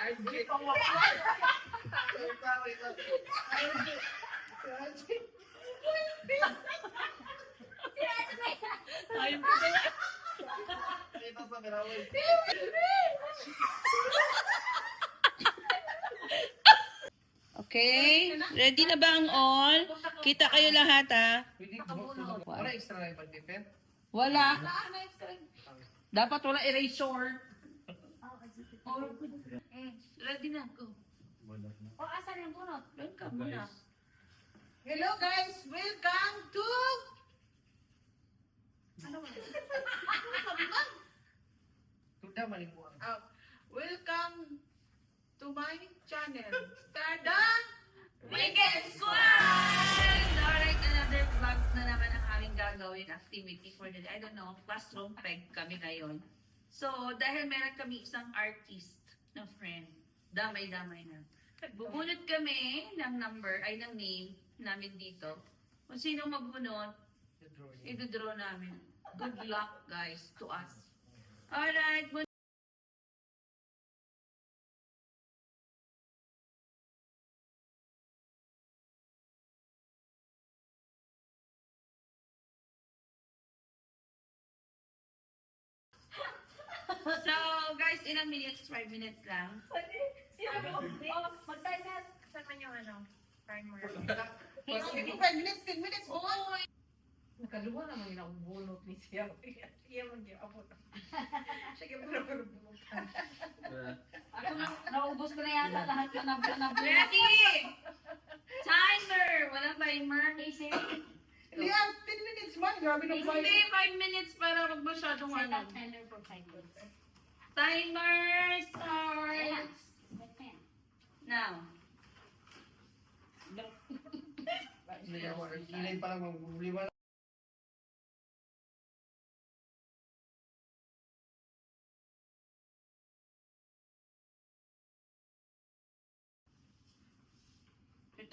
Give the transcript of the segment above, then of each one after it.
RJ pang wakwan. Ayun ko kaya. Okay? Ready na ba ang all? Kita kayo lahat, ha? Wala extra na yung pag-defend? Wala. Dapat wala erasure. Ready na. Go. O, asan yung bunot? Doon ka muna. Hello guys, welcome to... Ano ba? Tuda malimuan. welcome to my channel. Tada! Weekend Squad! Alright, another vlog na naman ang aming gagawin activity for the day. I don't know, classroom peg kami ngayon. So, dahil meron kami isang artist na friend, damay-damay na. Bubunot kami ng number, ay ng name namin dito. Kung sino magbunot, i-draw namin. Good luck, guys, to us. Alright, so, guys, ilang minutes? 5 minutes lang. Mag-timer. Saan yung ano? Timer. 5 minutes, 10 minutes. Oy! Nakaluwa naman yung nakubunot ni siya. Siya man yung abot. Siya kaya nabunutan. Ako naubos ko na yata lahat na Ready! Timer! Walang timer. Liam, 10 minutes man. Grabe ng Hindi, 5 minutes para wag masyadong Set ano. up timer for 5 minutes. Timer starts now. Kilay pa lang magbulima.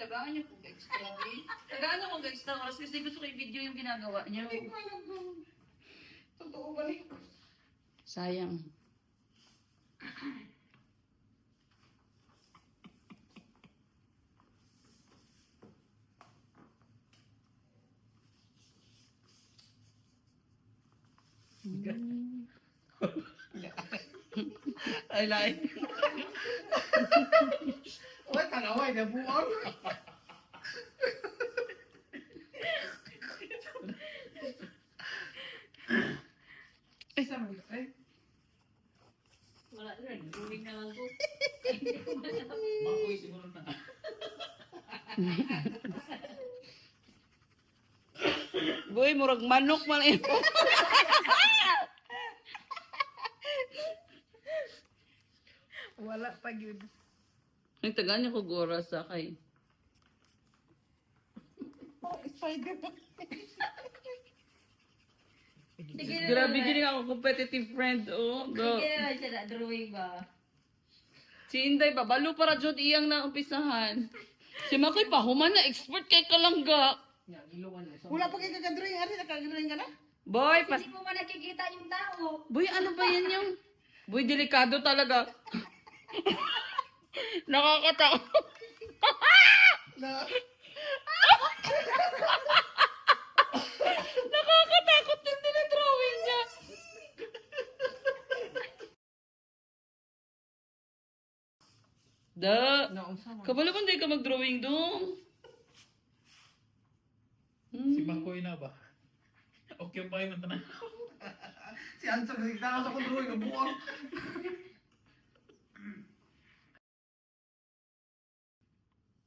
Tagaan niyo kung extra. Tagaan niyo kung extra oras kasi gusto ko i-video yung ginagawa niyo. Hindi ko alam kung totoo ba rin. Sayang. I like. Uy, tanaway na buwan. Isa mo eh. Wala rin. Uwing na lang ko. Makoy siguro na. Boy, murag manok man eh. Wala pa yun. Nagtagaan niyo ko oras sa kay. Oh, spider pa. Sige Grabe gini ako competitive friend oh. Go. Sige naman siya na drawing ba? Si Inday babalo para jud iyang na umpisahan. Si Makoy pa human na expert kay kalangga. Wala pa kayo kakadrawing. Ano, nakakadrawing ka na? Boy, pas Hindi mo man nakikita yung tao. Boy, ano ba yan yung Boy, delikado talaga. Nakakatakot. Na. Nakakatakot yung dinadrawing niya. Da. Kabalo kung di ka mag-drawing doon. Si Makoy na ba? Okay pa yun na. Si Ansel, nagtaka sa kontrol ng buwan.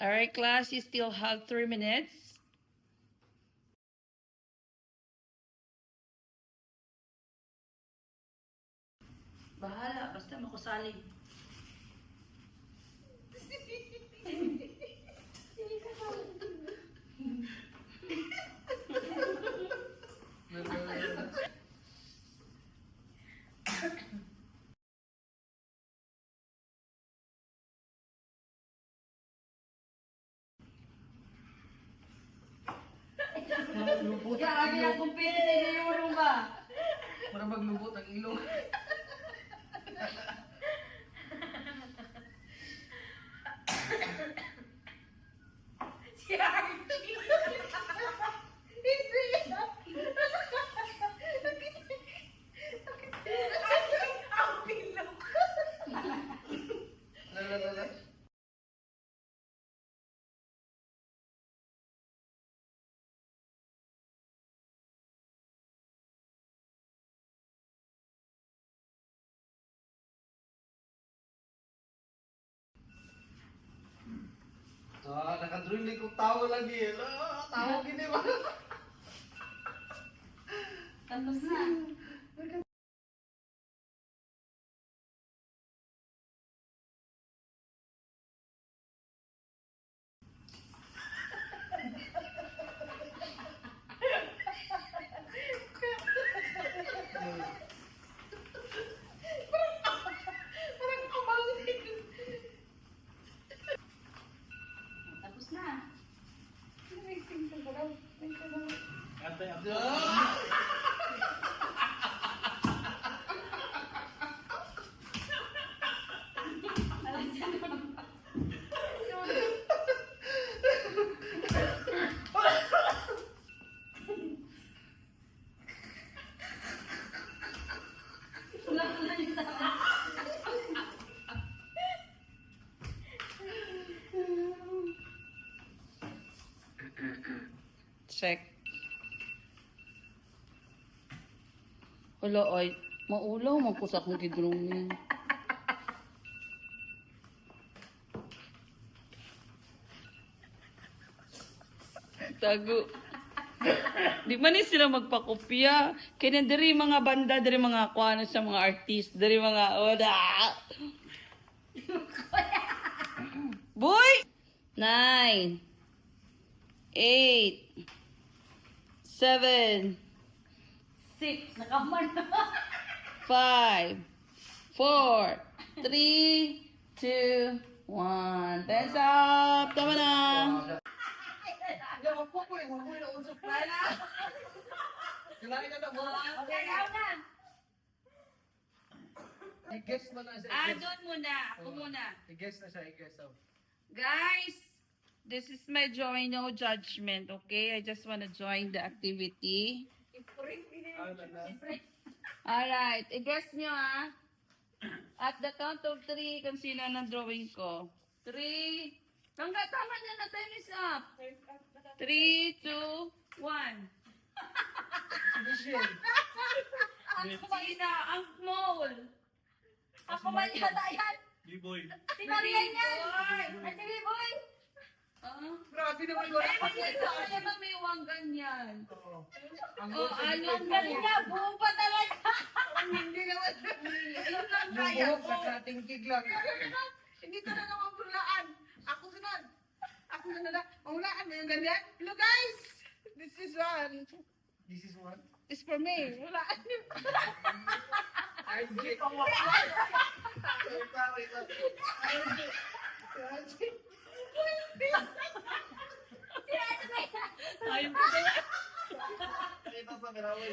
Alright, class, you still have 3 minutes. Bahala, basta makusali. Lubot Grabe na competitive na yung ba? Para maglubot ang ilong. Nakadrilling kong tao lagi. Tao gini ba? Tapos na. Parang kamangin. Tapos na. Amazing ka ba? Antay ako. Wala ko na yung tawa. Check. Wala ay, maulaw man ko sa akong kidrongin. Tago. Di man ni sila magpakopya. Kaya diri mga banda, diri mga kuano sa mga artist, diri mga wala. Boy! 9 8 7 6. Nakaman na. 5 4 3 2 1 Hands up! Tama na! Wag ko na usap na na. Kailangan na mo. Okay, now na. I-guess mo na siya. Doon muna. Ako muna. I-guess na siya, i-guess. Guys, this is my join, no judgment, okay? I just want to join the activity. Alright, i-guess nyo ah. At the count of 3, kung sino ang drawing ko. 3, tama na na, time is up. 3, 2, 1. Sina, ang mole. Ako man yata yan. B-boy. Si Marian yan. Ay, si B-boy. Grabe naman wala pa. Kaya ba may uwang ganyan? Ang Oh, anong Kanina, buo pa talaga. Hindi naman. Ayun lang Yung kaya buhok, ko. nakatingkig lang. Hindi talaga mamulaan. Ako sunod. Ako sunod. Mamulaan mo yung ganyan. Hello guys! This is one. This is one. It's for me. Mulaan niyo. RJ. Ayun ko na. Ito sa Miraway.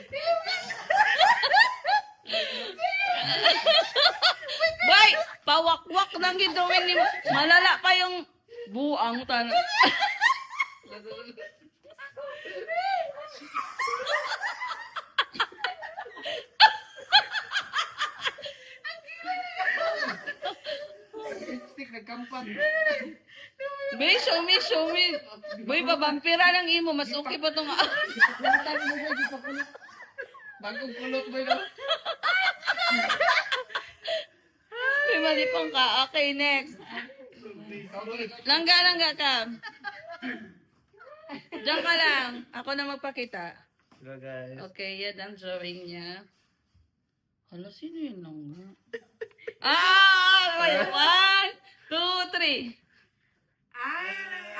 Bay, pawakwak lang gidawin ni malala pa yung buang tan. Stick, nagkampan. Bay, show me. Boy, babampira lang imo, mas okay pa tong Bagong kulot ba yun? May malipong ka. Okay, next. Langga ka. Diyan ka lang. Ako na magpakita. Hello guys. Okay, yan ang drawing niya. Hala, sino yun langga? Wait, 1, 2, 3.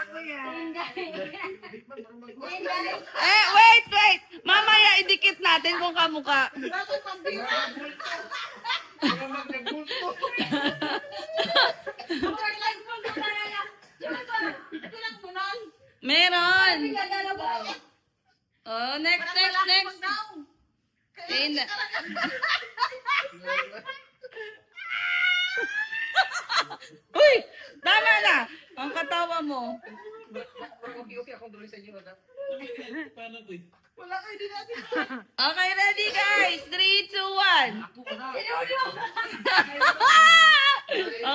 Ako yan. Wait! Mamaya idikit natin kung kamukha. Bakit pambira? Bilang mo nun. Meron. Dalawa. Oh, next. Down. Eh, na- Uy! Tama na! Ang katawa mo. Okay, akong duloy sa inyo. Paano to eh? Wala kayo din natin. Okay, ready guys? 3, 2, 1. Ako na.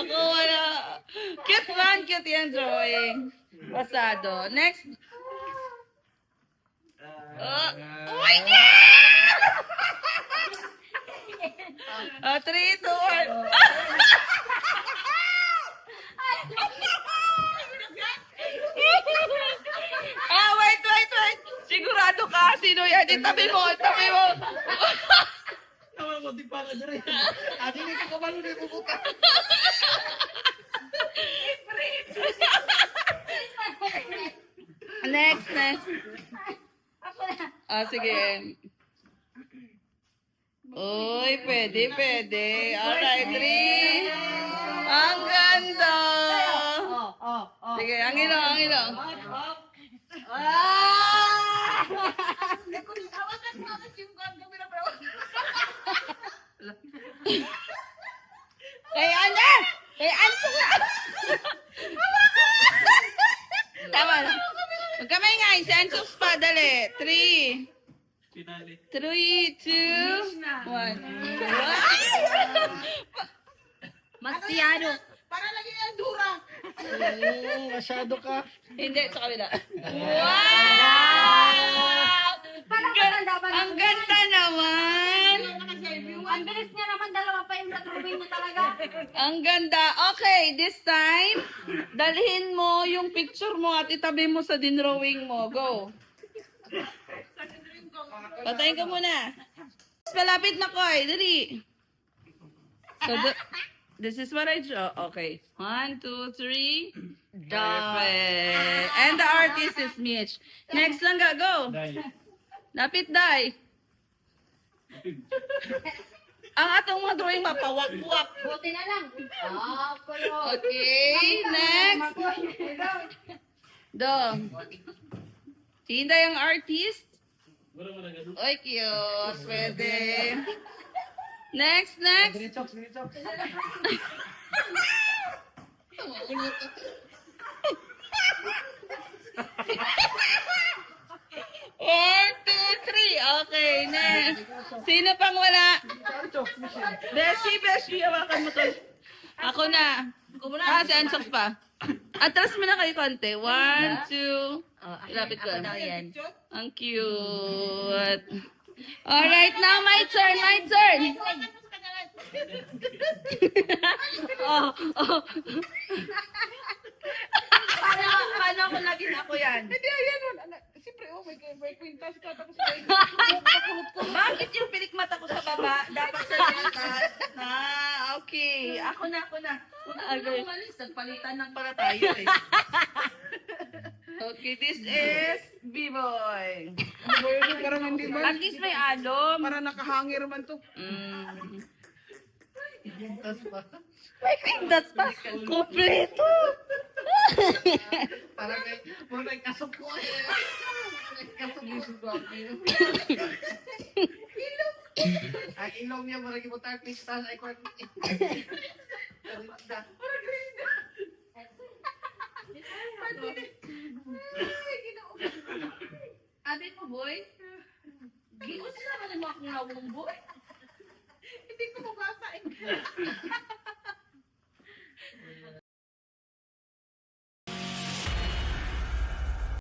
Ako wala. Cute yung drawing. Pasado. Next. Oh my God! 3, 2, 1. masyado ka. Sino yan? Itabi mo, itabi mo. Naman ko, di pa ka dere. Ate, hindi ko kabalo na ipuputa. Next. Ako na. Ah, sige. Uy, pwede. Alright, 3. Ang ganda. Sige, ang ilong. Kay Ana! Tama na. Magkamay nga, si Ansos pa, dali. 3. Pinali. 3, 2, 1. Masyado. Para lagi yung dura. Masyado ka. Hindi, sa kabila. Wow! Ang ganda naman. Ang bilis niya naman, dalawa pa yung na-drawing mo talaga. Ang ganda. Okay, this time, dalhin mo yung picture mo at itabi mo sa dinrawing mo. Go. Patayin ka muna. Palapit na, Koy. Dali. So, this is what I draw. Okay. 1, 2, 3. Perfect. And the artist is Mitch. Next lang ga. Go. Dahil. Lapit, Day. Ang atong mga drawing mapawak-wak. Buti na lang. Kulo. Okay, next. Do. Hinday ang artist. Wala mo na ganun. Oy, cute. Pwede. Next. Dinichok. One, two, three. Okay, next. Sino pang wala? Beshi, hawakan mo to. Ako na. Si Ansoks pa. Atras mo na kayo konti. 1, 2. Lapit ko. Ang cute. Alright, now my turn. Oh. Paano ako naging ako yan? Hindi, ayan. Siyempre, may kwintas ka. Tapos Bakit yung pinikmata ko sa baba? Dapat sa atas. Okay. Ako na. Okay. Umalis, nagpalitan ng para tayo eh. Okay, this is B-Boy. parang hindi ba? At least may alom. Para nakahangir man to. May kwintas pa. Kompleto. Parang may kasok ko eh. May kasok yung sugabi. Ang ilong niya, maragi mo tayo pistas. Ay, kwan. Abi mo, boy? Giyon naman mo akong nawong boy. Hindi ko mabasa eh.